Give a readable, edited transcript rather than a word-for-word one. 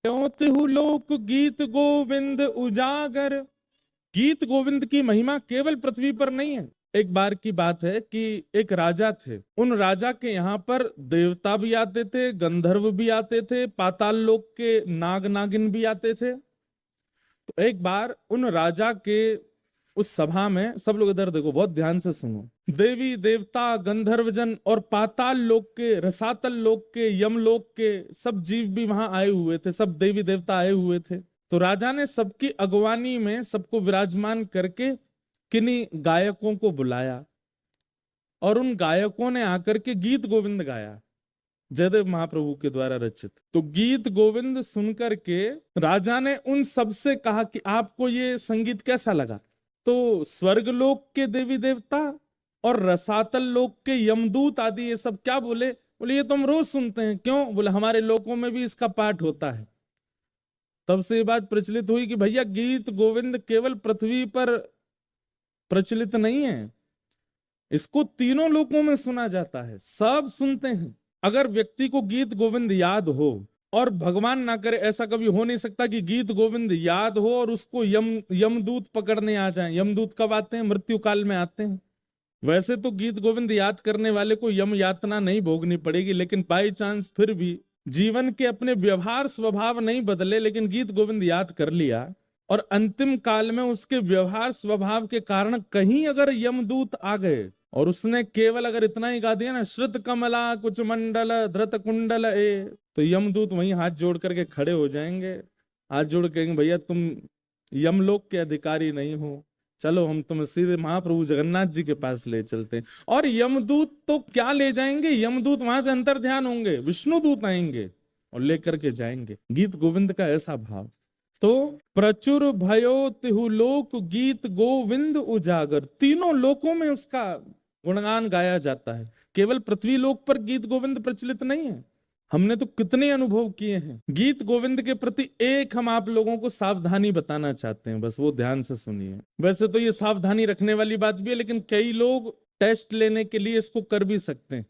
त्यों तिहु लोक गीत गोविंद उजागर। गीत गोविंद की महिमा केवल पृथ्वी पर नहीं है। एक बार की बात है कि एक राजा थे। उन राजा के यहाँ पर देवता भी आते थे, गंधर्व भी आते थे, पाताल लोक के नाग नागिन भी आते थे। तो एक बार उन राजा के उस सभा में, सब लोग इधर देखो, बहुत ध्यान से सुनो, देवी देवता गंधर्वजन और पाताल लोक के, रसातल लोक के, यमलोक के सब जीव भी वहां आए हुए थे, सब देवी देवता आए हुए थे। तो राजा ने सबकी अगवानी में सबको विराजमान करके किन्हीं गायकों को बुलाया और उन गायकों ने आकर के गीत गोविंद गाया, जयदेव महाप्रभु के द्वारा रचित। तो गीत गोविंद सुनकर के राजा ने उन सब से कहा कि आपको ये संगीत कैसा लगा। तो स्वर्गलोक के देवी देवता और रसातल लोक के यमदूत आदि ये सब क्या बोले? बोले ये तो हम रोज सुनते हैं। क्यों? बोले हमारे लोकों में भी इसका पाठ होता है। तब से ये बात प्रचलित हुई कि भैया गीत गोविंद केवल पृथ्वी पर प्रचलित नहीं है, इसको तीनों लोकों में सुना जाता है, सब सुनते हैं। अगर व्यक्ति को गीत गोविंद याद हो, और भगवान ना करे ऐसा कभी हो नहीं सकता कि गीत गोविंद याद हो और उसको यमदूत पकड़ने आ जाएं। यमदूत कब आते हैं? मृत्यु काल में आते हैं। वैसे तो गीत गोविंद याद करने वाले को यम यातना नहीं भोगनी पड़ेगी, लेकिन बाई चांस फिर भी जीवन के अपने व्यवहार स्वभाव नहीं बदले, लेकिन गीत गोविंद याद कर लिया और अंतिम काल में उसके व्यवहार स्वभाव के कारण कहीं अगर यमदूत आ गए और उसने केवल अगर इतना ही गा दिया ना, श्रुत कमला कुछ मंडल धृत कुंडल ए, तो यमदूत वहीं हाथ जोड़ करके खड़े हो जाएंगे, हाथ जोड़ के कहेंगे भैया तुम यमलोक के अधिकारी नहीं हो, चलो हम तुम्हें सीधे महाप्रभु जगन्नाथ जी के पास ले चलते हैं। और यमदूत तो क्या ले जाएंगे, यमदूत वहां से अंतर ध्यान होंगे, विष्णु दूत आएंगे और लेकर के जाएंगे। गीत गोविंद का ऐसा भाव। तो प्रचुर भयो तिहु लोक गीत गोविंद उजागर, तीनों लोकों में उसका गुणगान गाया जाता है। केवल पृथ्वी लोक पर गीत गोविंद प्रचलित नहीं है। हमने तो कितने अनुभव किए हैं गीत गोविंद के प्रति। एक हम आप लोगों को सावधानी बताना चाहते हैं, बस वो ध्यान से सुनिए। वैसे तो ये सावधानी रखने वाली बात भी है, लेकिन कई लोग टेस्ट लेने के लिए इसको कर भी सकते हैं।